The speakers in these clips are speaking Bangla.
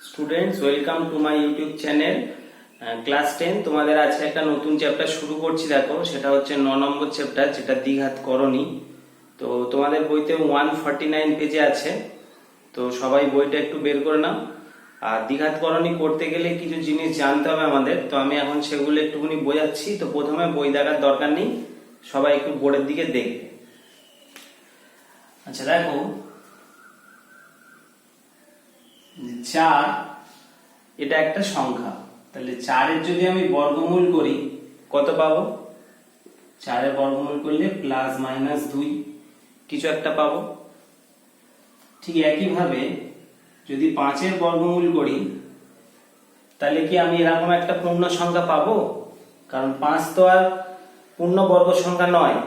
Students, welcome to my YouTube channel class 10। তোমাদের আজকে একটা নতুন চ্যাপ্টার শুরু করছি। দেখো, সেটা হচ্ছে 9 নম্বর চ্যাপ্টার, যেটা দ্বিঘাত করণী। তো তোমাদের বইতে 149 পেজে আছে। তো সবাই বইটা একটু বের করে নাও। আর দ্বিঘাত করণী করতে গেলে কিছু জিনিস জানতে হবে আমাদের, তো আমি এখন সেগুলো একটুখানি বোঝাচ্ছি। তো প্রথমে বই দেখার দরকার নেই, সবাই একটু বোর্ডের দিকে দেখবে। আচ্ছা দেখো, 4 এটা একটা সংখ্যা। তাহলে 4-এর যদি আমি বর্গমূল করি কত পাবো? 4-এর বর্গমূল করলে প্লাস মাইনাস 2 কিছু একটা পাবো। ঠিক একইভাবে যদি 5-এর বর্গমূল করি তাহলে কি আমি এরকম একটা পূর্ণ সংখ্যা পাবো? কারণ 5 তো আর পূর্ণ বর্গ সংখ্যা নয়।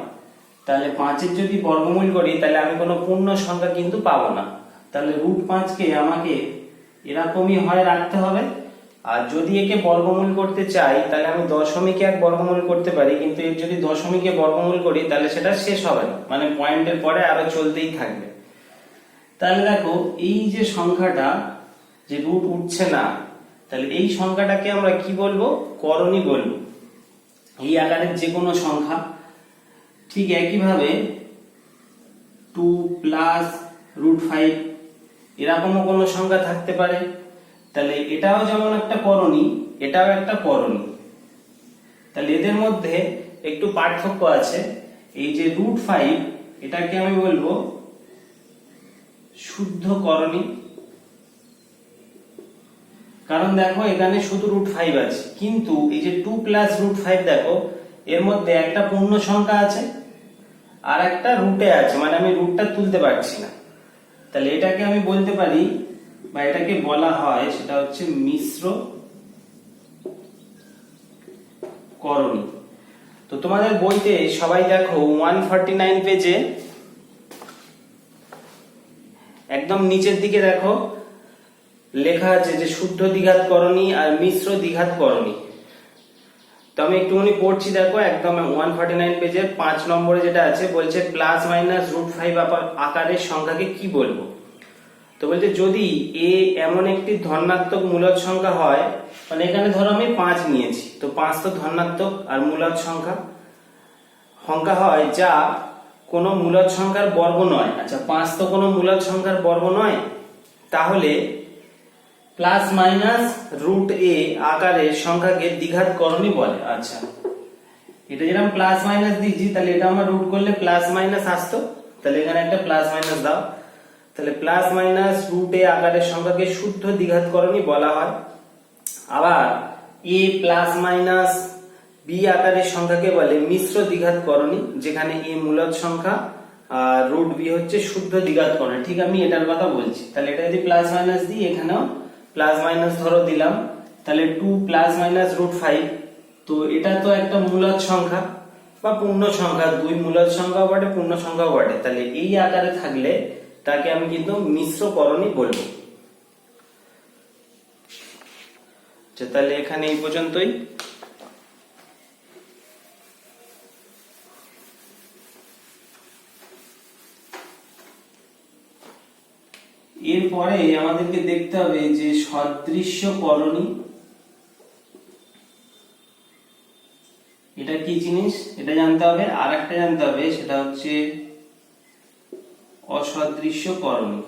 তাহলে 5-এর যদি বর্গমূল করি তাহলে আমি কোনো পূর্ণ সংখ্যা কিন্তু পাবো না। তাহলে √5 কে আমাকে এরকমই হয় রাখতে হবে। আর যদি একে বর্গমূল করতে চাই তাহলে আমি দশমিকে এক বর্গমূল করতে পারি, কিন্তু এর যদি দশমিকে বর্গমূল করি তাহলে সেটা শেষ হবে না, মানে পয়েন্টের পরে আরো চলতেই থাকবে। তাহলে দেখো, এই যে সংখ্যাটা যে রুট উঠছে না, তাহলে এই সংখ্যাটাকে আমরা কি বলবো? করণী বলবো। এই আকারের যে কোনো সংখ্যা। ঠিক একইভাবে 2 প্লাস √5 এরকমও কোনো সংখ্যা থাকতে পারে। তাহলে এটাও যেমন একটা করণী, এটাও একটা করণী। তাহলে এদের মধ্যে একটু পার্থক্য আছে। এই যে √5 এটাকে আমি বলবো শুদ্ধ করণী। কারণ দেখো, এখানে শুধু √5 আছে, কিন্তু এই যে 2 প্লাস √5 দেখো, এর মধ্যে একটা পূর্ণ সংখ্যা আছে আর একটা রুটে আছে, মানে আমি রুটটা তুলতে পারছি না। তাহলে এটাকে আমি বলতে পারি, বা এটাকে বলা হয়, সেটা হচ্ছে মিশ্র করণী। তো তোমাদের বইতে সবাই দেখো 149 পেজে একদম নিচের দিকে দেখো লেখা আছে যে শুদ্ধ দ্বিঘাত করণী আর মিশ্র দ্বিঘাত করণী। তো আমি একটুখানি পড়ছি, দেখো একদম 149 পেজের 5 নম্বরে যেটা আছে, বলছে প্লাস মাইনাস √5 আকারের সংখ্যাকে কি বলবো? তো বলছে যদি এ এমন একটি ধনাত্মক মূলদ সংখ্যা হয়, মানে এখানে ধরো আমি 5 নিয়েছি, তো 5 তো ধনাত্মক আর মূলদ সংখ্যা হয় যা কোনো মূলদ সংখ্যার বর্গ নয়। আচ্ছা, 5 তো কোনো মূলদ সংখ্যার বর্গ নয়, তাহলে প্লাস মাইনাস √a আকারের সংখ্যাকে দ্বিঘাত করণী বলে। আচ্ছা, এটা যেরকম প্লাস মাইনাস দিয়েছি, তাহলে এটা আমার রুট করলে প্লাস মাইনাস আসতো, তাহলে এখানে একটা প্লাস মাইনাস দাও। তাহলে প্লাস মাইনাস √a আকারের সংখ্যাকে শুদ্ধ দ্বিঘাত করণী বলা হয়। আবার a প্লাস মাইনাস b আকারের সংখ্যাকে বলে মিশ্র দ্বিঘাত করণী, যেখানে a মূলদ সংখ্যা আর √b হচ্ছে শুদ্ধ দ্বিঘাত করণী। ঠিক আমি এটার কথা বলছি। তাহলে এটা যদি প্লাস মাইনাস দিই, এখানেও প্লাস মাইনাস ধরো দিলাম, তাহলে 2 প্লাস মাইনাস √5। তো এটা তো একটা মূলদ সংখ্যা বা পূর্ণ সংখ্যা, 2 মূলদ সংখ্যাও বটে, পূর্ণ সংখ্যাও বটে। তাহলে এই আকারে থাকলে তাকে আমি কিন্তু মিশ্র করণী বলবো। তাহলে এখানে এই পর্যন্তই। এরপরে আমাদেরকে দেখতে হবে যে সদৃশ্য করণী এটা কি জিনিস, এটা জানতে হবে। আর একটা জানতে হবে, সেটা হচ্ছে অসদৃশ্য করণী।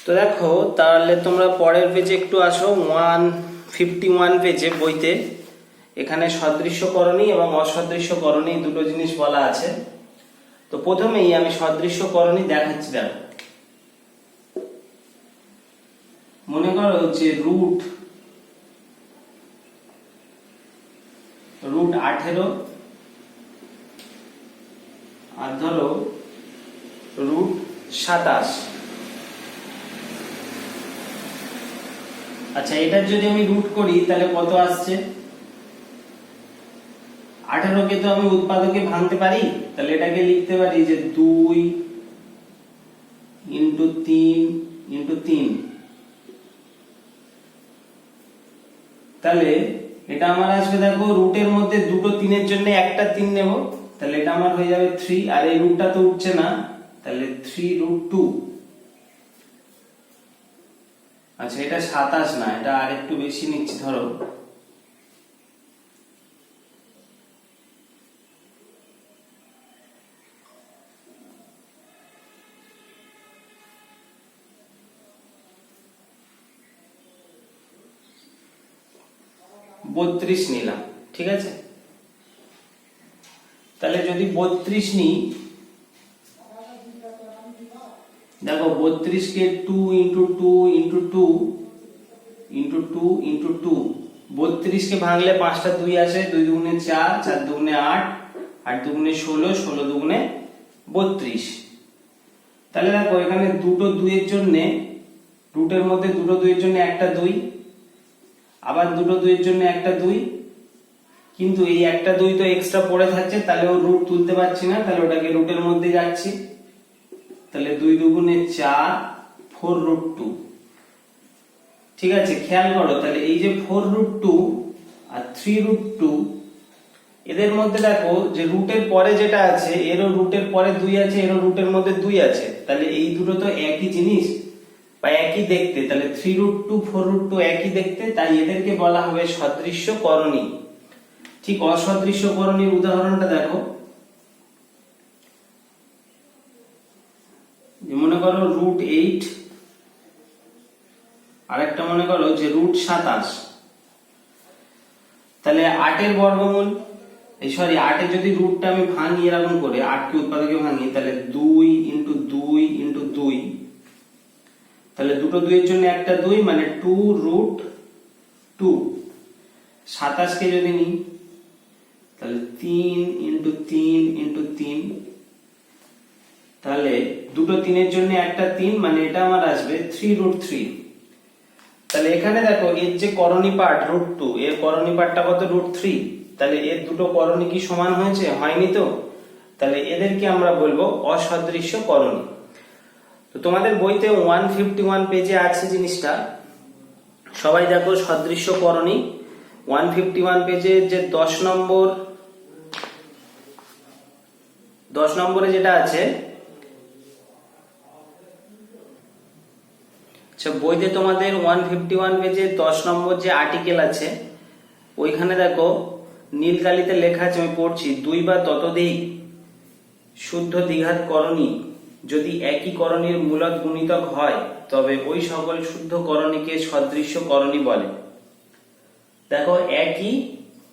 তো দেখো, তাহলে তোমরা পরের পেজে একটু আসো, 151 পেজে বইতে এখানে সদৃশ্য করণী এবং অসদৃশ্য করণী দুটো জিনিস বলা আছে। তো প্রথমেই আমি সদৃশ্য করণী দেখাচ্ছি। দেখো, মনে করো যে √18 আর ধরো √27। আচ্ছা, এটার যদি আমি রুট করি তাহলে কত আসছে? 18 কে তো আমি উৎপাদকে ভাঙতে পারি, তাহলে এটাকে লিখতে পারি যে 2 × 3 × 3। তাহলে এটা আমার আসবে, দেখো রুটের মধ্যে দুটো 3-এর জন্য একটা 3 নেব, তাহলে এটা আমার হয়ে যাবে 3। আর এই রুটটা তো উঠছে না, তাহলে 3√2। আচ্ছা এটা 27 না, এটা আর একটু বেশি নিচ্ছি, ধরো 32 নিলাম, ঠিক আছে। তাহলে যদি 32 নিই, দেখো 32 কে 2 ইন্টু 2 ইন্টু 2 ইন্টু 2 ইন্টু 2, 32 কে ভাঙলে 5টা 2 আসে, 2 দুগুণে 4, 4 দুগুণে 8, 8 দুগুণে 16, 16 দুগুণে 32। তাহলে দেখো এখানে দুটো 2 এর জন্য, রুটের মধ্যে দুটো 2 এর জন্য একটা 2, আবার দুটো 2 এর জন্য একটা 2, কিন্তু এই একটা 2 তো এক্সট্রা পড়ে থাকছে, তাহলে ও রুট তুলতে পারছি না, তাহলে ওটাকে রুটের মধ্যে যাচ্ছি। তাহলে 2 দুগুণে 4, 4 রুট 2, ঠিক আছে। খেয়াল করো, তাহলে এই যে 4 রুট 2 আর 3 রুট 2, এদের মধ্যে দেখো যে রুটের পরে যেটা আছে, এরও রুটের পরে 2 আছে, এরও রুটের মধ্যে 2 আছে, তাহলে এই দুটো তো একই জিনিস বা একই দেখতে, তাহলে 3 রুট 2 4 রুট 2 একই দেখতে, তাই এদেরকে বলা হবে সদৃশ্য করণী। ঠিক অসদৃশ্য করণীর উদাহরণটা দেখো, মনে করো রুট 8, আরেকটা মনে করো যে রুট 27, তাহলে 8 এর বর্গমূল, এই সরি 8 এর যদি রুটটা আমি ভাঙি এরকম করে, 8 কে উৎপাদকে ভাঙি, তাহলে 2 ইন্টু 2 ইন্টু 2, তাহলে দুটো 2 এর জন্য একটা 2, মানে 2 রুট 2। 27 কে যদি নিই, তাহলে 3 ইন্টু 3 ইন্টু 3, তাহলে দুটো 3 এর জন্য একটা 3, মানে এটা আমার আসবে 3 রুট 3। তাহলে এখানে দেখো এর যে করণী পার্ট রুট 2, এর করণী পার্টটা কত রুট 3, তাহলে এর দুটো করণী কি সমান হয়েছে? হয়নি তো, তাহলে এদেরকে আমরা বলবো অসদৃশ্য করণী। তো তোমাদের বইতে 151 পেজে আছে জিনিসটা, সবাই দেখো সদৃশ্য করণী 151 পেজে যে 10 নম্বরে যেটা আছে, আচ্ছা বইতে তোমাদের 151 পেজে 10 নম্বর যে আর্টিকেল আছে, ওইখানে দেখো নীল কালিতে লেখা আছে, আমি পড়ছি, 2 বা ততোধিক শুদ্ধ দ্বিঘাত করণী যদি একই করণীর মূলদ গুণিতক হয়, তবে ওই সকল শুদ্ধ করণীকে সদৃশ্য করণী বলে। দেখো একই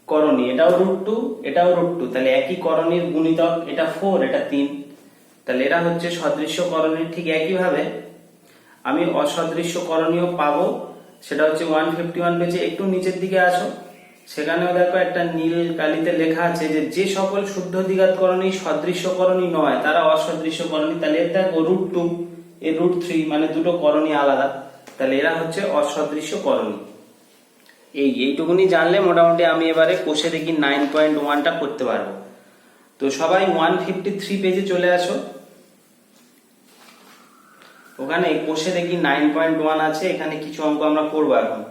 করণী, এটাও রুট 2, এটাও রুট 2, তাহলে একই করণীর গুণিতক, এটা 4, এটা 3, তাহলে এরা হচ্ছে সদৃশ্য করণী। ঠিক একইভাবে আমি অসদৃশ্য করণীয় পাবো, সেটা হচ্ছে 151 পেজে একটু নিচের দিকে আসো, সেখানেও দেখো একটা নীল কালিতে লেখা আছে যে যে সকল শুদ্ধ দ্বিঘাত করণী সদৃশ্য করণী নয় তারা অসদৃশ্য করণী। তাহলে এর দেখো রুট 2 এর রুট 3, মানে দুটো করণী আলাদা, তাহলে এরা হচ্ছে অসদৃশ্য করণী। এইটুকুনি জানলে মোটামুটি আমি এবারে কোষে দেখি 9.1টা করতে পারবো। তো সবাই 153 পেজে চলে আসো, ওখানে কোষে দেখি 9.1 আছে, এখানে কিছু অঙ্ক আমরা করবো এখন।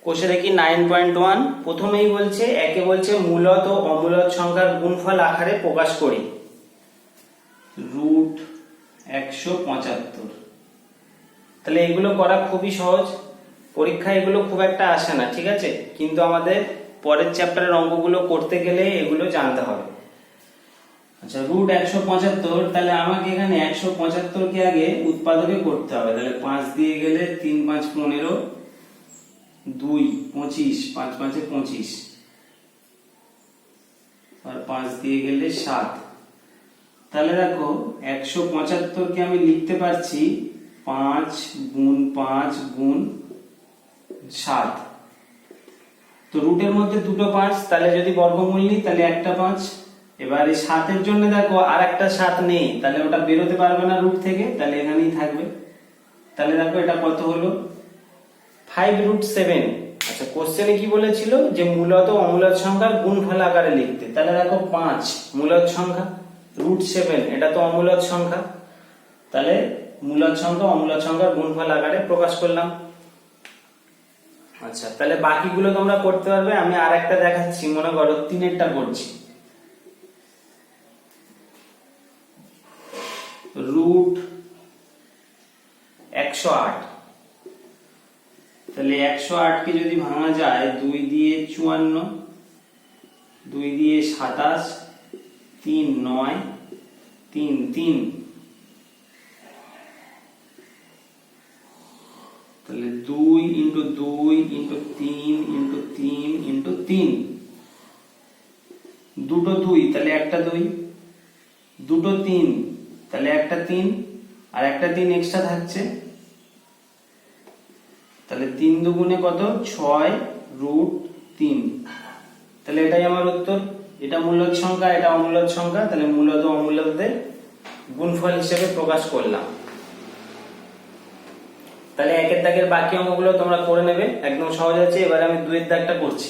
কোষে দেখি 9.1, প্রথমেই বলছে, একে বলছে মূলদ ও অমূলদ সংখ্যার গুণফল আকারে প্রকাশ করি, রুট 175। তাহলে এগুলো করা খুবই সহজ, পরীক্ষায় এগুলো খুব একটা আসে না, ঠিক আছে, কিন্তু আমাদের পরের চ্যাপ্টারের অঙ্কগুলো করতে গেলে এগুলো জানতে হবে। আচ্ছা রুট 175, তাহলে আমাকে এখানে 175 কে আগে উৎপাদকে করতে হবে, তাহলে 5 দিয়ে গেলে 3 5 15, 2 25, 5 5 25, আর 5 দিয়ে গেলে 7। তাহলে দেখো 175 কে আমি লিখতে পারছি 5 গুণ 5 গুণ 7। তো রুটের মধ্যে দুটো 5, তাহলে যদি বর্গমূল নিই তাহলে একটা 5। এবার এই 7 এর জন্য দেখো আর একটা 7 নেই, তাহলে ওটা বেরোতে পারবে না রুট থেকে, তাহলে এখানেই থাকবে। তাহলে দেখো এটা কত হলো 5 রুট 7। আচ্ছা কোশ্চেনে কি বলেছিল যে মূলদ ও অমূলদ সংখ্যার গুণফল আকারে লিখতে, তাহলে দেখো 5 মূলদ সংখ্যা, রুট 7 এটা তো অমূলদ সংখ্যা, তাহলে মূলদ সংখ্যা অমূলদ সংখ্যার গুণফল আকারে প্রকাশ করলাম। আচ্ছা, তাহলে বাকিগুলো তোমরা করতে পারবে। আমি আর একটা দেখাচ্ছি, মনে করো 3-এরটা করছি। রুট 108, তাহলে 108 কে যদি ভাঙা যায় 2 দিয়ে 54, 2 দিয়ে 27, 3 9, 3 3, তাহলে 2 ইন্টু 2 ইন্টু 3 ইন্টু 3 ইন্টু 3, দুটো 2 তাহলে একটা 2, দুটো 3 তাহলে একটা 3, আর একটা 3 এক্সট্রা থাকছে, তাহলে 3 দুগুণে কত 6 রুট 3। তাহলে এটাই আমার উত্তর। এটা মূলদ সংখ্যা, এটা অমূলদ সংখ্যা, তাহলে মূলদ ও অমূলদের গুণফল হিসেবে প্রকাশ করলাম। তাহলে 1-এর দাগের বাকি অঙ্কগুলো তোমরা করে নেবে, একদম সহজ আছে। এবারে আমি 2-এর দাগটা করছি।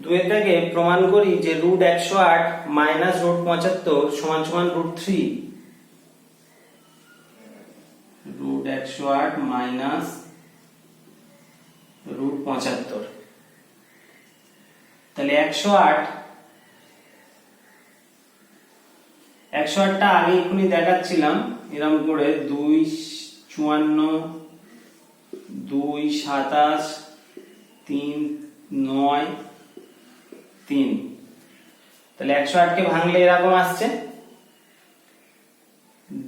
দুয়ের দাগে প্রমাণ করি যে রুট 108 মাইনাস রুট 75 সমান সমান রুট 3। রুট 108 মাইনাস রুট 75, তাহলে 108টা আগে এখনই দেখাচ্ছিলাম এরকম করে 2 54, 2 27, 3 9 3, তাহলে 108 কে ভাঙলে এরকম আসছে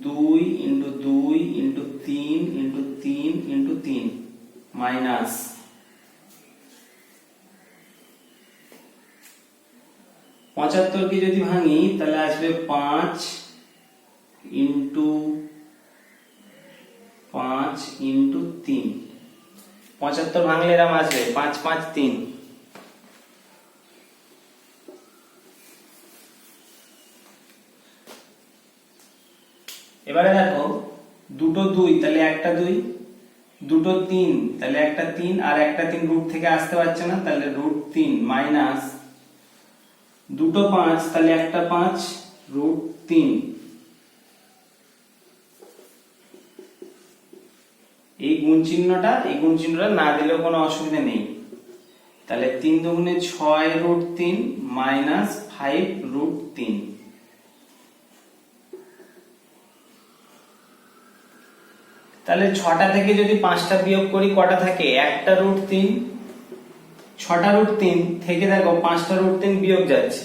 2 into 2 into 3 into 3 into 3 minus 75 কে যদি ভাঙি তাহলে আসবে 5 ইন্টু 5 ইন্টু 3, 75 ভাঙলে এরকম আসবে 5 5 3। এবারে দেখো দুটো 2 তাহলে একটা 2, দুটো 3 তাহলে একটা 3, আর একটা 3 রুট থেকে আসতে পারছে না, তাহলে রুট 3 মাইনাস দুটো 5 তাহলে একটা 5 রুট 3। এই গুণ চিহ্নটা না দিলেও কোনো অসুবিধা নেই। তাহলে 3 দুগুণে 6 রুট 3 মাইনাস 5 রুট 3। তাহলে 6টা থেকে যদি 5টা বিয়োগ করি কটা থাকে, একটা রুট 3, 6টা রুট 3 থেকে দেখো 5টা রুট 3 বিয়োগ যাচ্ছে,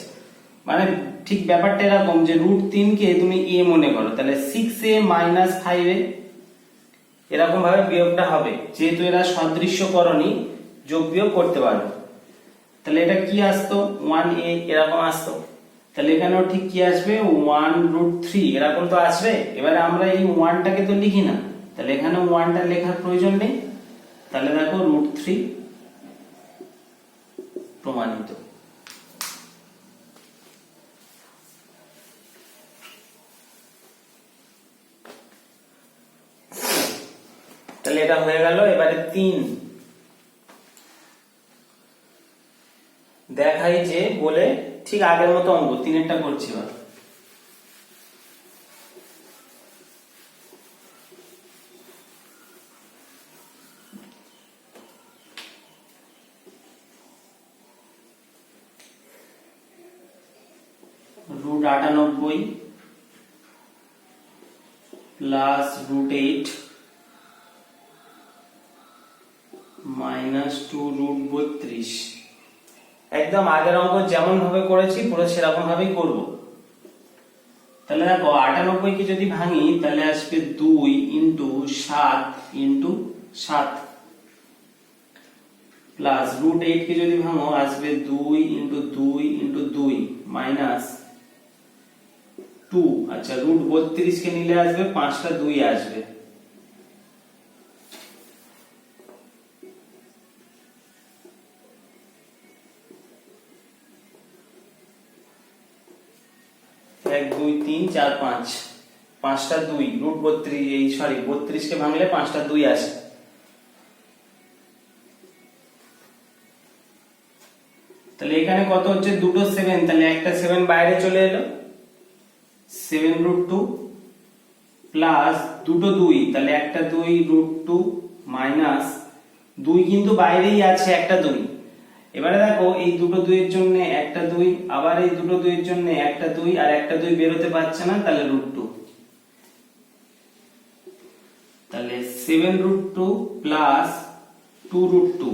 মানে ঠিক ব্যাপারটা এরকম যে রুট 3 কে তুমি a মনে করো, তাহলে 6a মাইনাস 5a, এরকম ভাবে বিয়োগটা হবে। যেহেতু এরা সদৃশ্যকরণী, যোগ বিয়োগ করতে পারো। তাহলে এটা কি আসতো 1a এরকম আসতো, তাহলে এখানেও ঠিক কি আসবে 1 রুট 3 এরকম তো আসবে। এবারে আমরা এই 1টাকে তো লিখি না, তাহলে এখানে 1টা লেখার প্রয়োজন নেই। তাহলে দেখো রুট 3 প্রমাণিত। তাহলে এটা হয়ে গেল। এবারে 3 দেখাই যে বলে ঠিক আগের মতো অঙ্ক 3-এরটা করছি। এবার root 98 plus root 8 minus 2 root 32। একদম আগের অঙ্ক যেমন ভাবে করেছি পুরো সেরকম ভাবেই করব। তাহলে দেখো 98 কে যদি ভাঙি তাহলে আসবে 2 ইন্টু 7 ইন্টু 7 প্লাস রুট 8 কে যদি ভাঙো আসবে 2 ইন্টু 2 ইন্টু 2 মাইনাস 2। আচ্ছা, রুট 32 কে নিলে আসবে 5টা 2 আসবে, এক 2 3 4 5। 5টা 2 রুট 32, এই সরি 32 কে ভাঙলে 5টা 2 আসে। তাহলে এখানে কত হচ্ছে, দুটো 7, তাহলে একটা 7 বাইরে চলে এলো, 7√2 প্লাস দুটো 2, তাহলে একটা 2√2 মাইনাস 2 কিন্তু বাইরেই আছে, একটা 2। এবারে দেখো এই দুটো 2 এর জন্য একটা 2, আবার এই দুটো 2 এর জন্য একটা 2, আর একটা 2 বেরোতে পারছে না, তাহলে √2। তাহলে 7√2 প্লাস 2√2।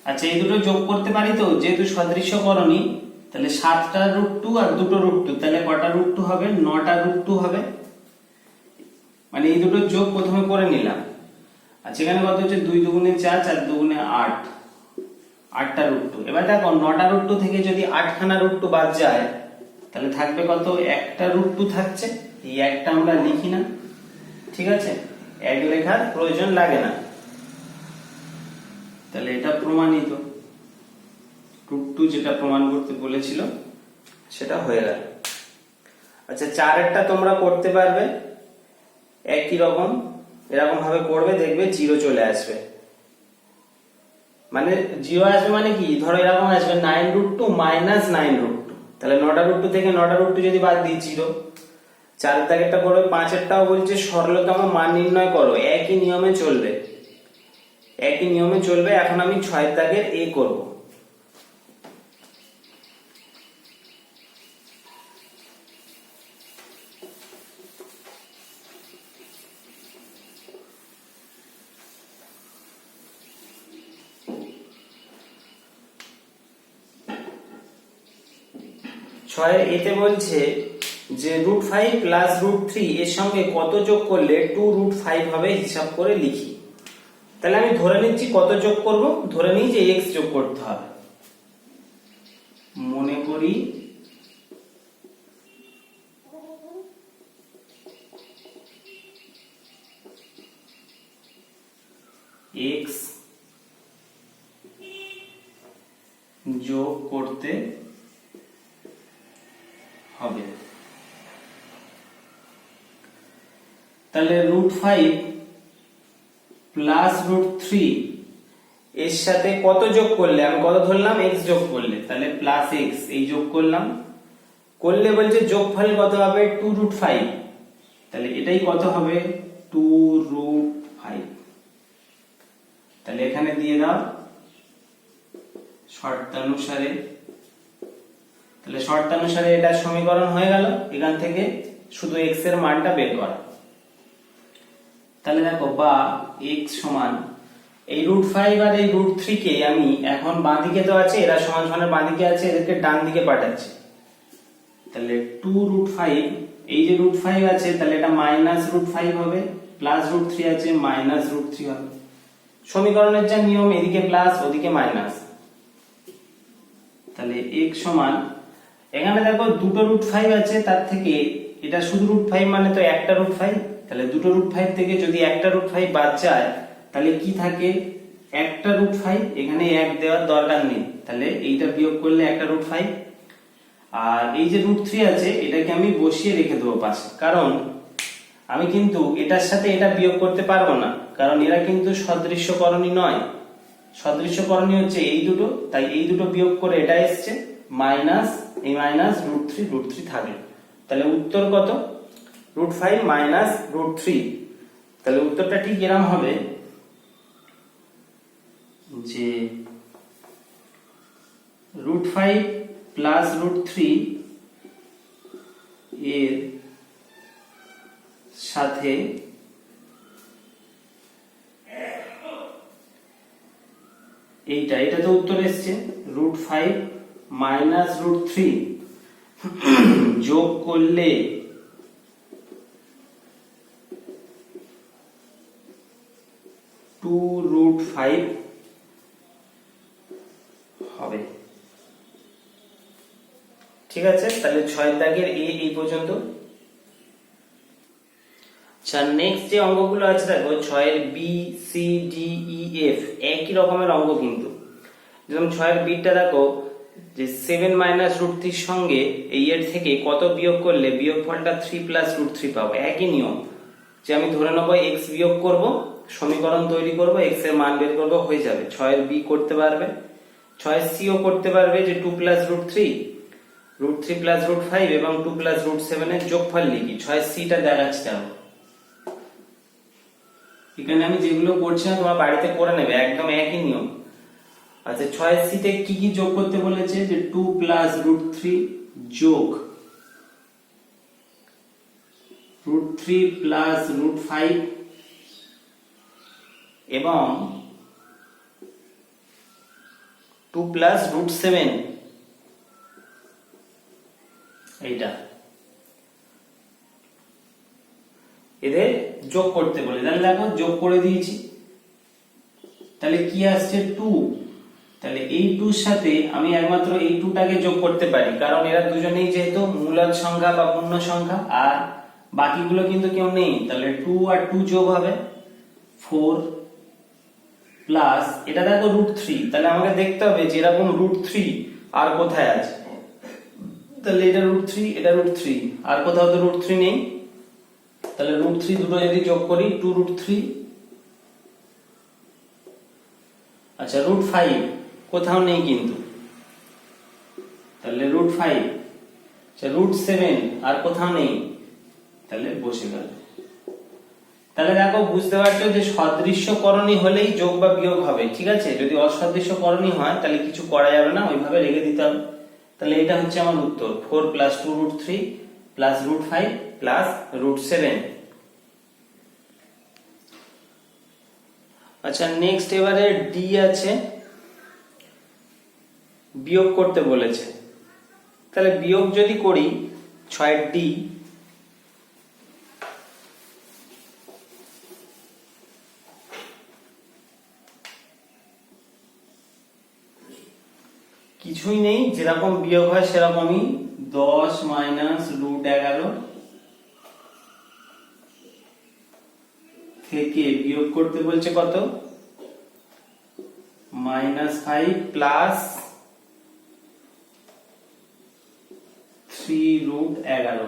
আচ্ছা, এই দুটো যোগ করতে পারি তো, যেহেতু সদৃশ্যকরণী, তাহলে 7টা √2 আর দুটো √2, তাহলে কটা √2 হবে, 9টা √2 হবে। মানে এই দুটো যোগ প্রথমে করে নিলাম। আচ্ছা, এখানে কত হচ্ছে, 2 দুগুণে 4, 4 দুগুণে 8, 8টা √2। এবার দেখো 9টা √2 থেকে যদি 8খানা √2 বাদ যায়, তাহলে থাকবে কত, একটা √2 থাকছে। এই একটা আমরা লিখি না, ঠিক আছে, এক লেখার প্রয়োজন লাগে না। তাহলে এটা প্রমাণিত, √2 যেটা প্রমাণ করতে বলেছিল সেটা হয়ে গেল। আচ্ছা, 4এরটা তোমরা করতে পারবে একই রকম, এরকম ভাবে করবে, দেখবে 0 চলে আসবে। মানে 0 আসবে মানে কি, ধরো এরকম আসবে 9√2 মাইনাস 9√2, তাহলে 9টা √2 থেকে 9টা √2 যদি বাদ দিই 0। 4 দাগেরটা করবে, 5এরটাও বলছে সরলতম মান নির্ণয় করো, একই নিয়মে চলবে, একই নিয়মে চলবে। এখন আমি 6 দাগের এ করব। ছয়ের এতে বলছে যে √5 প্লাস √3 এর সঙ্গে কত যোগ করলে 2√5 হবে, হিসাব করে লিখি। তাহলে আমি ধরে নিচ্ছি কত যোগ করব, ধরে নিই যে x যোগ করতে হবে। মনে করি x যোগ করতে হবে। তাহলে √5 প্লাস √3 এর সাথে কত যোগ করলে, আমি কত ধরলাম, x যোগ করলে, তাহলে প্লাস x এই যোগ করলাম, করলে বলছে যোগফল কত হবে, 2√5। তাহলে এটাই কত হবে, 2√5। তাহলে এখানে দিয়ে দাও শর্তানুসারে। তাহলে শর্তানুসারে এটা সমীকরণ হয়ে গেল, এখান থেকে শুধু x এর মানটা বের করা। তাহলে দেখো, বা x সমান এই √5 আর এই √3 কে আমি এখন বাঁ দিকে তো আছে, এরা সমান সমানের বাঁ দিকে আছে, এদেরকে ডান দিকে পাঠাচ্ছি। তাহলে 2√5, এই যে √5 আছে, তাহলে এটা মাইনাস √5 হবে, প্লাস √3 আছে, মাইনাস √3 হবে। সমীকরণের যা নিয়ম, এদিকে প্লাস ওদিকে মাইনাস। তাহলে x সমান, এখানে দেখো দুটো √5 আছে, তার থেকে এটা শুধু √5 মানে তো একটা √5, তাহলে দুটো √5 থেকে যদি একটা √5 বাদ যায়, তাহলে কি থাকে, একটা √5। এখানে এক দেওয়ার দরকার নেই, তাহলে এইটা বিয়োগ করলে একটা √5। আর এই যে √3 আছে, এটাকে আমি বসিয়ে রেখে দেবো পাশে, কারণ আমি কিন্তু এটার সাথে এটা বিয়োগ করতে পারবো না, কারণ এরা কিন্তু সদৃশ্যকরণী নয়। সদৃশ্যকরণী হচ্ছে এই দুটো, তাই এই দুটো বিয়োগ করে এটা এসছে মাইনাস, এই মাইনাস √3 থাকলো। তাহলে উত্তর কত, √5 মাইনাস √3। তাহলে উত্তরটা ঠিক এরকম হবে যে √5 প্লাস √3 এর সাথে এটা তো উত্তর এসছে, √5 মাইনাস √3 যোগ করলে √5 হবে। ঠিক আছে, তাহলে 6 দাগের এই পর্যন্ত। আচ্ছা, নেক্সট যে অঙ্কগুলো আছে দেখো, 6-এর বি, সি, ডি, ই, এফ একই রকমের অঙ্ক কিন্তু। যেমন 6-এর বিটা দেখো, যে 7 মাইনাস রুট থ্রির সঙ্গে এই এর থেকে কত বিয়োগ করলে বিয়োগফলটা 3 প্লাস রুট থ্রি পাবো। একই নিয়ম, যে আমি ধরে নেবো এক্স বিয়োগ করব, সমীকরণ তৈরি করব, এক্স এর মান বের করবো, হয়ে যাবে। 6 এর বি করতে পারবে, 6 এর সি ও করতে পারবে, যে 2 plus root three, root three plus root five এবং 2 প্লাস রুট সেভেন এর যোগফল লিখি। 6 এর সিটা দেখাচ্ছি দেখো। এখানে আমি যেগুলো করছি না তোমার বাড়িতে করে নেবে, একদম একই নিয়ম। আচ্ছা, 6 এর সিতে কি কি যোগ করতে বলেছে, যে 2 প্লাস রুট থ্রি যোগ root three plus root five এবং 2 প্লাস রুট সেভেন, এইটা এদের যোগ করতে বলে। তাহলে দেখো যোগ করে দিয়েছি, তাহলে কি আসছে 2। তাহলে এই 2 এর সাথে আমি একমাত্র এই 2টাকে যোগ করতে পারি, কারণ এরা দুজনেই যেহেতু মূলদ সংখ্যা বা পূর্ণ সংখ্যা, আর বাকিগুলো কিন্তু কেউ নেই। তাহলে 2 আর 2 যোগ হবে 4 প্লাস এটা দেখো রুট থ্রি। তাহলে আমাকে দেখতে হবে যে এরকম রুট থ্রি আর কোথায় আছে। তাহলে এটা রুট থ্রি, এটা রুট থ্রি, আর কোথাও তো রুট থ্রি নেই। তাহলে রুট থ্রি দুটো যদি যোগ করি 2 রুট থ্রি। আচ্ছা, রুট ফাইভ কোথাও নেই কিন্তু, তাহলে রুট ফাইভ। আচ্ছা, রুট সেভেন আর কোথাও নেই, তাহলে বসে গেল। তাহলে দেখো বুঝতে পারছো যে সদৃশ্যকরণী হলেই যোগ বা বিয়োগ হবে, ঠিক আছে। যদি অসদৃশ্যকরণী হয় তাহলে কিছু করা যাবে না, ওইভাবে রেখে দিতে হবে। তাহলে এটা হচ্ছে আমার উত্তর, 4 plus 2 root three plus root five plus root seven. আচ্ছা, নেক্সট এবারে ডি আছে, বিয়োগ করতে বলেছে। তাহলে বিয়োগ যদি করি 6 ডি, কিছুই নেই, যেরকম বিয়োগ হয় সেরকমই। 10 মাইনাস রুট 11 থেকে বিয়োগ করতে বলছে কত, -5 প্লাস 3 রুট 11।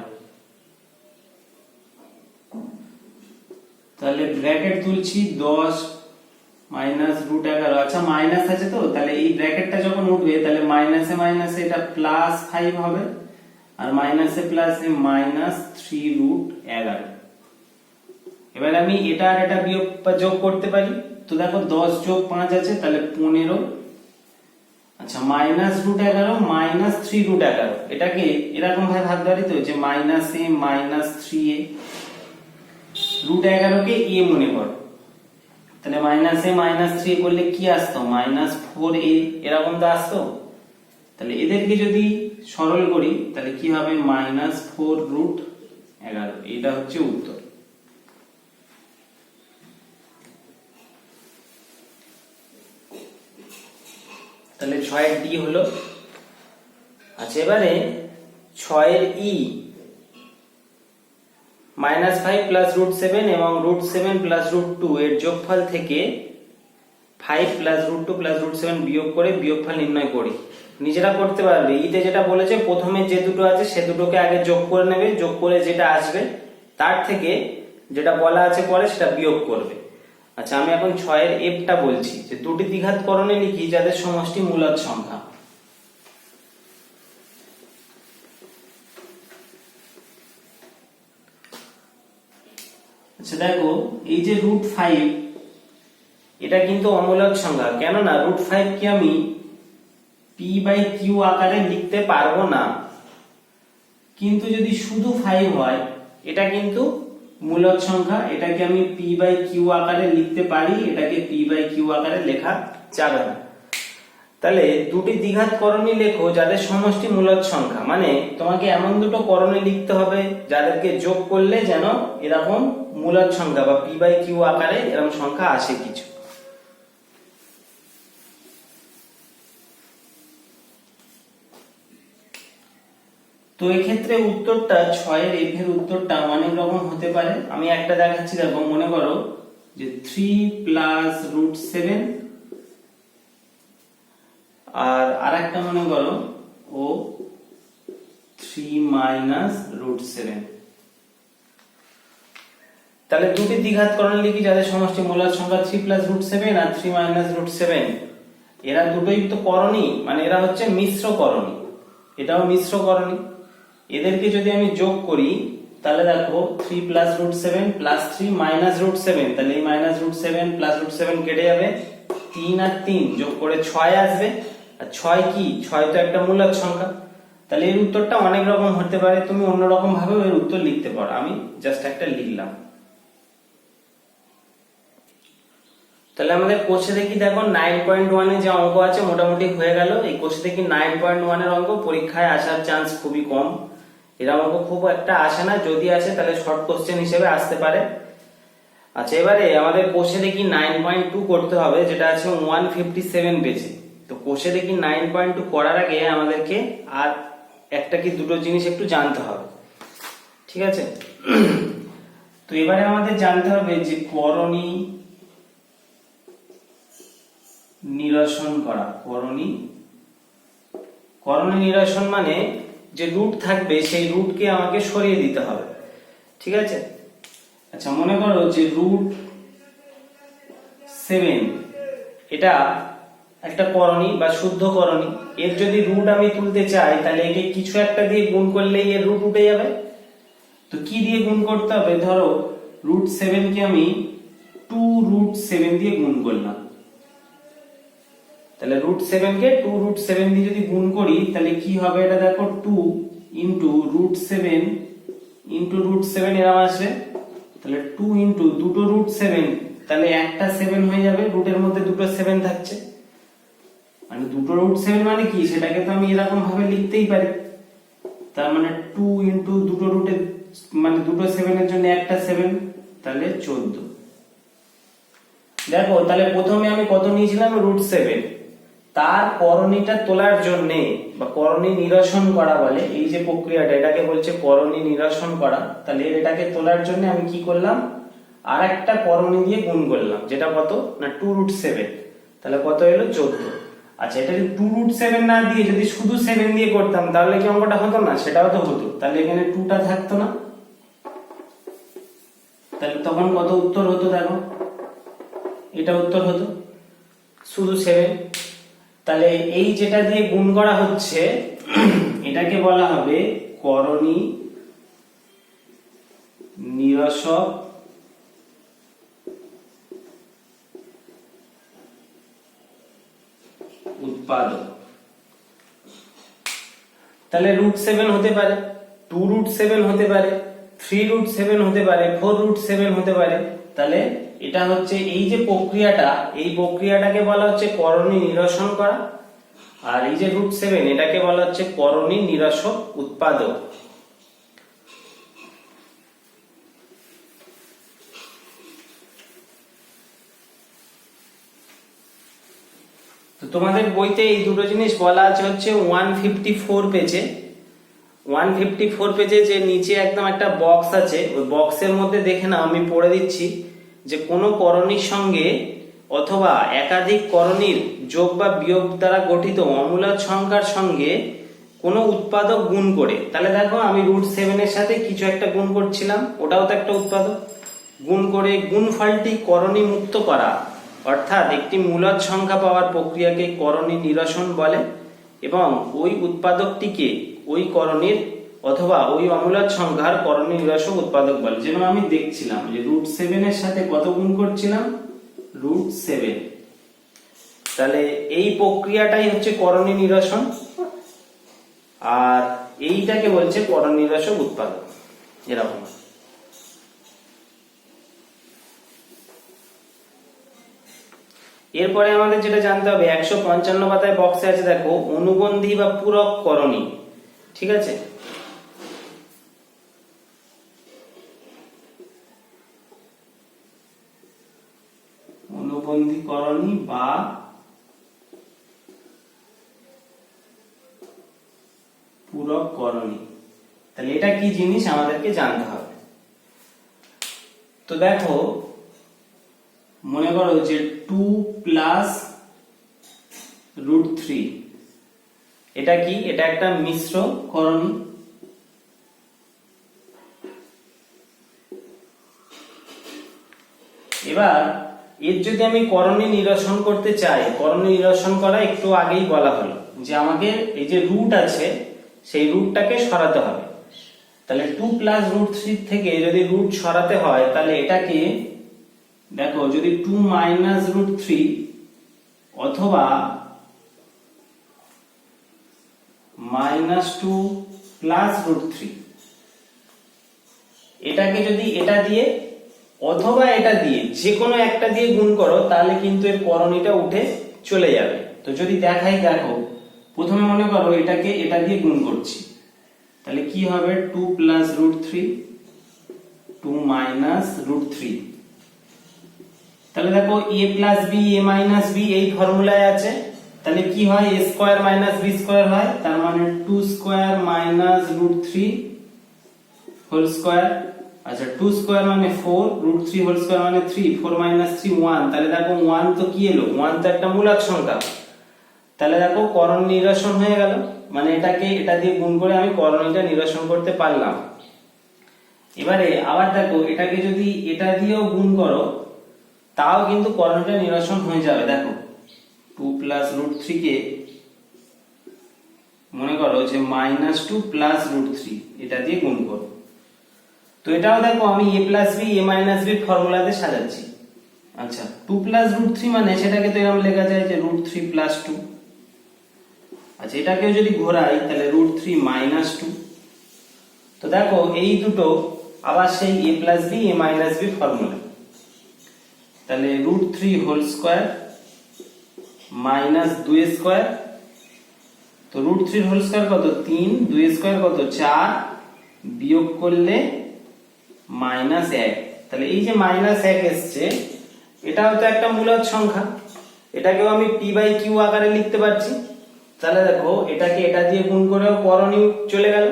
তাহলে ব্র্যাকেট তুলছি 10 মাইনাস রুট 11। আচ্ছা, মাইনাস আছে তো, তাহলে এই ব্র্যাকেটটা যখন উঠবে তাহলে মাইনাসে মাইনাসে এটা প্লাস 5 হবে, আর মাইনাসে প্লাসে -3 রুট 11। এবার আমি এটা আর এটা বিয়োগ বা যোগ করতে পারি। তো দেখো 10 যোগ 5 আছে, তাহলে 15। আচ্ছা, মাইনাস রুট 11 মাইনাস 3 রুট 11, এটাকে এরকম ভাবে ভাবতে পারি তো, যে মাইনাসে minus 3a, root 11 K a মনে করো। তাহলে মাইনাসে মাইনাস 3 করলে কি আসতো, -4a, এরকম তো আসতো। তাহলে এদেরকে যদি সরল করি তাহলে কি হবে, -4 রুট 11। এটা হচ্ছে উত্তর। তাহলে 6 এর ডি হলো। আচ্ছা, এবারে 6 এর ই, -5 প্লাস রুট 7 এবং রুট 7 প্লাস রুট 2 এর যোগফল থেকে 5 প্লাস রুট 2 প্লাস রুট 7 বিয়োগ করে বিয়োগফল নির্ণয় করি। নিজেরা করতে পারবে। ইতে যেটা বলেছে, প্রথমে যে দুটো আছে সে দুটোকে আগে যোগ করে নেবে, যোগ করে যেটা আসবে তার থেকে যেটা বলা আছে পরে সেটা বিয়োগ করবে। আচ্ছা, আমি এখন 6 এর এফটা বলছি, যে দুটি দ্বিঘাত করণে লিখি যাদের সমষ্টি মূলদ সংখ্যা। আচ্ছা দেখো, এই যে রুট 5, এটা কিন্তু অমূলদ সংখ্যা, কেননা রুট 5 কে আমি পি বাই কিউ আকারে লিখতে পারবো না। কিন্তু যদি শুধু 5 হয়, এটা কিন্তু মূলদ সংখ্যা, এটাকে আমি পি বাই কিউ আকারে লিখতে পারি, এটাকে পি বাই কিউ আকারে লেখা যাবে না। তাহলে দুটি দ্বিঘাত করণী লেখো যাদের সমষ্টি মূলদ সংখ্যা, মানে তোমাকে এমন দুটো করণী লিখতে হবে যাদেরকে যোগ করলে যেন এরকম মূলদ সংখ্যা বা পি বাই কিউ আকারে এরকম সংখ্যা আসে কিছু। তো এক্ষেত্রে উত্তরটা 6 এর এফ এর উত্তরটা অনেক রকম হতে পারে। আমি একটা দেখাচ্ছি, দেখো মনে করো যে 3 প্লাস রুট 7 আর আরেকটা মনে করো ও 3 মাইনাস রুট 7। তাহলে দুটি দ্বিঘাতকরণ লিখি যাদের সমষ্টি মূলদ সংখ্যা 3 প্লাস রুট 7 আর 3 মাইনাস রুট 7। এরা দুটোই তো করণী, মানে এরা হচ্ছে মিশ্র করণী, এটাও মিশ্র করণী। এদেরকে যদি আমি যোগ করি তাহলে দেখো 3 plus root 7 plus 3 minus root 7, তাহলে এই মাইনাস রুট 7 প্লাস রুট 7 কেটে যাবে, 3 আর 3 যোগ করে 6 আসবে। আর 6 কি? 6 তো একটা মূলদ সংখ্যা। তাহলে এর উত্তরটা অনেক রকম হতে পারে, তুমি অন্যরকম ভাবেও এর উত্তর লিখতে পারো, আমি জাস্ট একটা লিখলাম। তাহলে আমাদের কোষে দেখি দেখো 9.1 এ যে অঙ্ক আছে মোটামুটি হয়ে গেল। এই কোষে দেখি 9.1 এর অঙ্ক পরীক্ষায় আসার চান্স খুবই কম, এরকম অঙ্ক খুব একটা আসে না, যদি আসে তাহলে শর্ট কোশ্চেন হিসেবে আসতে পারে। আচ্ছা, এবারে আমাদের কোষে দেখি 9.2 করতে হবে, যেটা আছে 157 পেজে। তো কোষে দেখি 9.2 করার আগে আমাদেরকে আর একটা কি দুটো জিনিস একটু জানতে হবে, ঠিক আছে? তো এবারে আমাদের জানতে হবে যে করণী নিরসন করা। করণী নিরসন মানে যে রুট থাকবে সেই রুটকে আমাকে সরিয়ে দিতে হবে, ঠিক আছে? আচ্ছা, মনে করো যে রুট 7 এটা একটা করণী বা শুদ্ধ করণী। এর যদি রুট আমি তুলতে চাই তাহলে একে কিছু একটা দিয়ে গুণ করলেই এর রুট উঠে যাবে। তো কি দিয়ে গুণ করতে হবে? ধরো রুট 7 কে আমি 2 রুট 7 দিয়ে গুণ করলাম, তাহলে রুট 7 কে 2 রুট 7 দিয়ে যদি গুণ করি তাহলে কি হবে? এটা দেখো 2 ইন্টু রুট 7 ইন্টু রুট 7 এরকম আসবে। তাহলে 2 ইন্টু দুটো রুট 7, তাহলে একটা 7 হয়ে যাবে, রুটের মধ্যে দুটো 7 থাকছে, মানে দুটো রুট 7 মানে কি সেটাকে তো আমি এরকম ভাবে লিখতেই পারি। তার মানে 2 ইন্টু দুটো রুটে মানে দুটো 7 এর জন্য একটা 7, তাহলে 14। দেখো তাহলে প্রথমে আমি কত নিয়েছিলাম? রুট 7। তার করণীটা তোলার জন্য বা করণী নিরসন করা বলে এই যে প্রক্রিয়াটা, এটাকে বলছে করণী নিরসন করা। তাহলে এটাকে তোলার জন্য আমি কি করলাম? আর একটা করণী দিয়ে গুণ করলাম, যেটা কত না 2 রুট 7, তাহলে কত এলো? 14। আচ্ছা, এটা যদি 2 রুট 7 না দিয়ে যদি শুধু 7 দিয়ে করতাম তাহলে কি অঙ্কটা হতো না? সেটাও তো হতো, তাহলে এখানে 2টা থাকতো না। তাহলে তখন কত উত্তর হতো? দেখো এটা উত্তর হতো শুধু 7। তাহলে এই যেটা দিয়ে গুণ করা হচ্ছে এটাকে বলা হবে করণী নিরসক উৎপাদক। তাহলে রুট 7 হতে পারে, 2 রুট 7 হতে পারে, 3 রুট 7 হতে পারে, 4 রুট 7 হতে পারে। তাহলে এটা হচ্ছে এই যে প্রক্রিয়াটা, এই প্রক্রিয়াটাকে বলা হচ্ছে করণী নিরসন করা। আর এই যে রুট 7 এটাকে বলা হচ্ছে করণী নিরসক উৎপাদক। তো তোমাদের বইতে এই দুটো জিনিস বলা আছে হচ্ছে 154 পেজে। 154 পেজে যে নিচে একদম একটা বক্স আছে, ওই বক্সের মধ্যে দেখে নাও, আমি পড়ে দিচ্ছি যে কোনো করণীর সঙ্গে অথবা একাধিক করণীর যোগ বা বিয়োগ দ্বারা গঠিত অমূলদ সংখ্যার সঙ্গে কোনো উৎপাদক গুণ করে। তাহলে দেখো আমি রুট 7 এর সাথে কিছু একটা গুণ করছিলাম, ওটাও তো একটা উৎপাদক। গুণ করে গুণফলটি করণী মুক্ত করা, অর্থাৎ একটি মূলদ সংখ্যা পাওয়ার প্রক্রিয়াকে করণী নিরসন বলে এবং ওই উৎপাদকটিকে ওই করণীর অথবা ওই অমূলদ সংখ্যার করণী নিরসক উৎপাদক বলে। যেমন আমি দেখছিলাম যে রুট 7 এর সাথে কত গুণ করছিলাম? রুট 7। তাহলে এই প্রক্রিয়াটাই হচ্ছে করণী নিরসন, আর এইটাকে বলছে করণী নিরসক উৎপাদক। এরকম। এরপরে আমাদের যেটা জানতে হবে 155 পাতায় বক্সে আছে দেখো অনুবন্ধী বা পূরক করণী, ঠিক আছে? অনুবন্ধী করণী বা পূরক করণী, তাহলে এটা কি জিনিস আমাদেরকে জানতে হবে। তো দেখো মনে করো যে 2 প্লাস √3। এটা কি? এটা একটা মিশ্র করণী। এবার এর যদি আমি করণী নিরসন করতে চাই, করণী নিরসন করা একটু আগেই বলা হলো যে আমাকে এই যে রুট আছে সেই রুটটাকে সরাতে হবে। তাহলে 2 + √3 থেকে যদি রুট সরাতে হয় তাহলে এটাকে দেখো, যদি 2 - √3 অথবা -2 + √3, এটাকে যদি এটা দিয়ে অথবা এটা দিয়ে যে কোনো একটা দিয়ে গুণ করো তাহলে কিন্তু এর করণীটা উঠে চলে যাবে। তো যদি দেখাই, দেখো প্রথমে মনে করো এটাকে এটা দিয়ে গুণ করছি, তাহলে কি হবে? 2 + √3, 2 - √3। তাহলে দেখো a + b, a - b এই ফর্মুলায় আছে, তাহলে কি হয়? a² - b² হয়, তার মানে 2² - √3 হোল স্কয়ার। আচ্ছা, 2² মানে 4, √3 হোল স্কয়ার মানে 3, 4 - 3 1। তাহলে দেখো 1 তো কি এলো? 1 তো একটা মূলক সংখ্যা। তাহলে দেখো করণ নিরসন হয়ে গেল, মানে এটাকে এটা দিয়ে গুণ করে আমি করণীটা নিরসন করতে পারলাম। এবারে আবার দেখো এটাকে যদি এটা দিয়েও গুণ করো তাও কিন্তু করণীটা নিরসন হয়ে যাবে। দেখো 2 + √3 কে মনে করো যে -2 + √3 এটা দিয়ে গুণ করো। তো এটাও দেখো আমি a + b, a - b ফর্মুলাতে সাজাচ্ছি। আচ্ছা, 2 + √3 মানে সেটাকে তো এরকম লেখা যায় যে √3 + 2। আচ্ছা, এটাকেও যদি ঘোরাই তাহলে √3 - 2। তো দেখো এই দুটো আবার সেই a + b, a - b formula. তাহলে √3 হোল স্কয়ার -2² তো √3 হোল স্কয়ার কত? 3, 2² কত? 4, বিয়োগ করলে -1। তাহলে এই যে -1 এসছে এটাও তো একটা মূলদ সংখ্যা, এটাকেও আমি p/q আকারে লিখতে পারছি। তাহলে দেখো এটাকে এটা দিয়ে গুণ করেও করণী চলে গেল,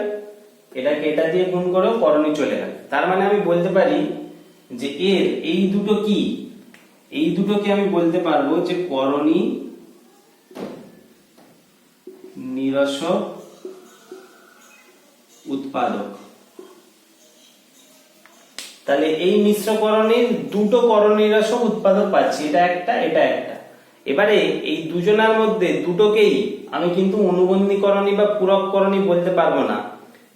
এটাকে এটা দিয়ে গুণ করেও করণী চলে গেল। তার মানে আমি বলতে পারি যে এর এই দুটো কি? এই দুটোকে আমি বলতে পারবো যে করণী নিরসক উৎপাদক। তাহলে এই মিশ্র করণীর দুটো করণ নিরসক উৎপাদক পাচ্ছি, এটা একটা, এটা একটা। এবারে এই দুজনার মধ্যে দুটোকেই আমি কিন্তু অনুবন্ধী করণী বা পূরক করণী বলতে পারবো না,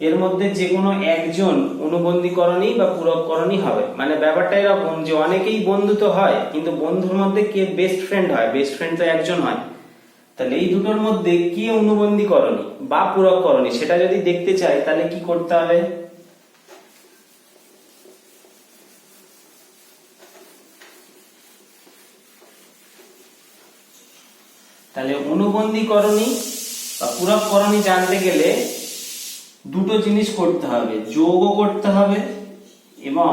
এর মধ্যে যে কোনো একজন অনুবন্ধী করণী বা পূরক করণী হবে। মানে ব্যাপারটা এরকম যে অনেকেই বন্ধু তো হয়, কিন্তু বন্ধুর মধ্যে কে বেস্ট ফ্রেন্ড হয়? বেস্ট ফ্রেন্ড তো একজন হয়। তাহলে এই দুটোর মধ্যে কে অনুবন্ধী করণী বা পূরক করণী সেটা যদি দেখতে চাই তাহলে কি করতে হবে? তাহলে অনুবন্ধী করণী বা পূরক করণী জানতে গেলে দুটো জিনিস করতে হবে, যোগও করতে হবে এবং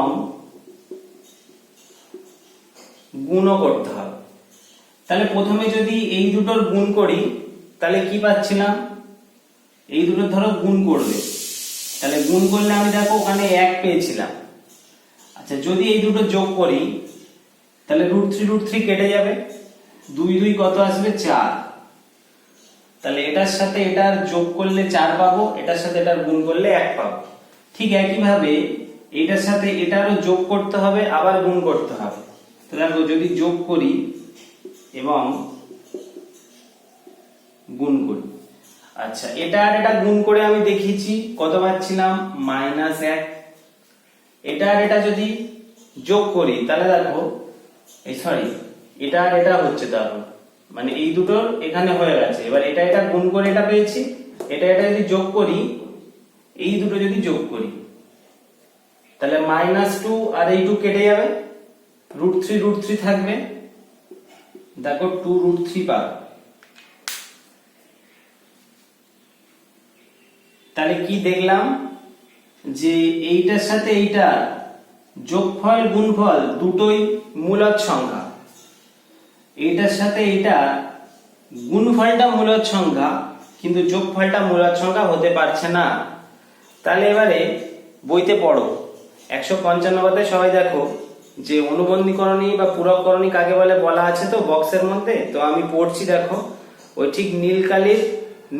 গুণও করতে হবে। তাহলে প্রথমে যদি এই দুটোর গুণ করি তাহলে কি পাচ্ছিলাম? এই দুটো ধরো গুণ করবে, তাহলে গুণ করলে আমি দেখো ওখানে 1 পেয়েছিলাম। আচ্ছা, যদি এই দুটো যোগ করি তাহলে √3 কেটে যাবে, 2 2 কত আসবে? 4। তাহলে এটার সাথে এটার যোগ করলে 4 পাবো, এটার সাথে এটার গুণ করলে 1 পাবো। ঠিক একই ভাবে এটার সাথে এটারও যোগ করতে হবে আবার গুণ করতে হবে। তো দেখো যদি যোগ করি এবং গুণ করি, আচ্ছা এটা আর এটা গুণ করে আমি দেখিয়েছি কত পাচ্ছিলাম? -1। এটা আর এটা যদি যোগ করি তাহলে দেখো এটা আর এটা হচ্ছে, তাহলে মানে এই দুটোর এখানে হয়ে গেছে। এবার এটা এটা গুণ করে এটা পেয়েছি, এটা এটা যদি যোগ করি, এই দুটো যদি যোগ করি তাহলে -2 আর এই 2 কেটে যাবে, √3 থাকবে, দেখো 2√3 পাবো। তাহলে কি দেখলাম? যে এইটার সাথে এইটা যোগফল গুণফল দুটোই মূলদ সংখ্যা, এইটার সাথে এইটা গুণফলটা মূলদ সংখ্যা কিন্তু যোগফলটা মূলদ সংখ্যা হতে পারছে না। তাহলে এবারে বইতে পড়ো 155 পাতায় সবাই দেখো যে অনুবন্ধী করণী বা পূরক করণী কাকে বলে বলা আছে তো বক্সের মধ্যে। তো আমি পড়ছি, দেখো ওই ঠিক নীল কালির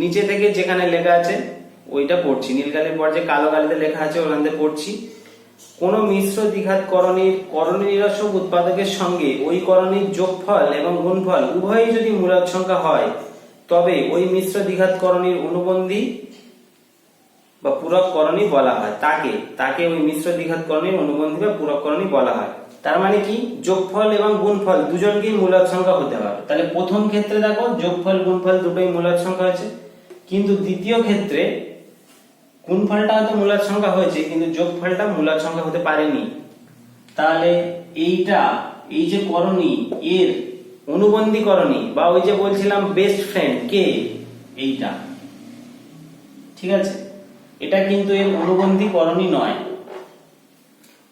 নিচে থেকে যেখানে লেখা আছে ওইটা পড়ছি, নীল কালির পর যে কালো কালিতে লেখা আছে ওখান থেকে পড়ছি। কোন মিশ্র দ্বিঘাত করণীর করণী নিরসক উৎপাদকের সঙ্গে ওই করণীর যোগফল এবং গুণফল উভয়ই যদি মূলদ সংখ্যা হয় তবে ওই মিশ্র দ্বিঘাত করণীর অনুবন্ধী বা পূরক করণী বলা হয়। তাকে ওই মিশ্র দ্বিঘাত করণীর অনুবন্ধী বা পূরক করণী বলা হয়। তার মানে কি, যোগফল এবং গুণফল দুজনকেই মূলদ সংখ্যা হতে হবে। তাহলে প্রথম ক্ষেত্রে দেখো যোগফল গুণফল দুটোই মূলদ সংখ্যা হয়েছে, কিন্তু দ্বিতীয় ক্ষেত্রে গুণফলটা হয়তো মূলদ সংখ্যা হয়েছে কিন্তু যোগফলটা মূলদ সংখ্যা হতে পারেনি। তাহলে এইটা, এই যে করণী এর অনুবন্ধী করণী বা ওই যে বলছিলাম বেস্ট ফ্রেন্ড কে, এইটা ঠিক আছে, এটা কিন্তু এর অনুবন্ধী করণী নয়।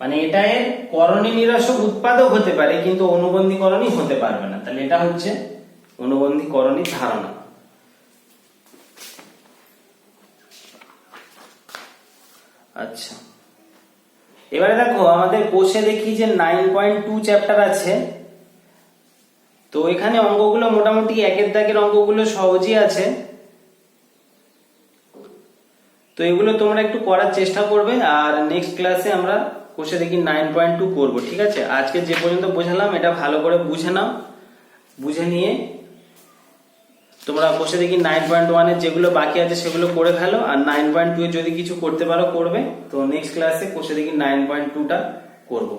মানে এটা এর করণী নিরসক উৎপাদক হতে পারে কিন্তু অনুবন্ধী করণী হতে পারবে না। তাহলে এটা হচ্ছে অনুবন্ধী করণীর ধারণা। আচ্ছা, এবারে দেখো আমাদের কোষে দেখি যে 9.2 চ্যাপ্টার আছে। তো এখানে অঙ্কগুলো মোটামুটি একের দাগের অঙ্কগুলো সহজই আছে। তো এগুলো তোমরা একটু করার চেষ্টা করবে, আর নেক্সট ক্লাসে আমরা কোষে দেখি 9.2 করবো। ঠিক আছে, আজকে যে পর্যন্ত বোঝালাম এটা ভালো করে বুঝে নাও, বুঝে নিয়ে তোমরা কোষে দেখি 9.1 এর যেগুলো বাকি আছে সেগুলো করে ফেলো, আর 9.2 এ যদি কিছু করতে পারো করবে। তো নেক্সট ক্লাসে কোষে দেখি 9.2টা করবো।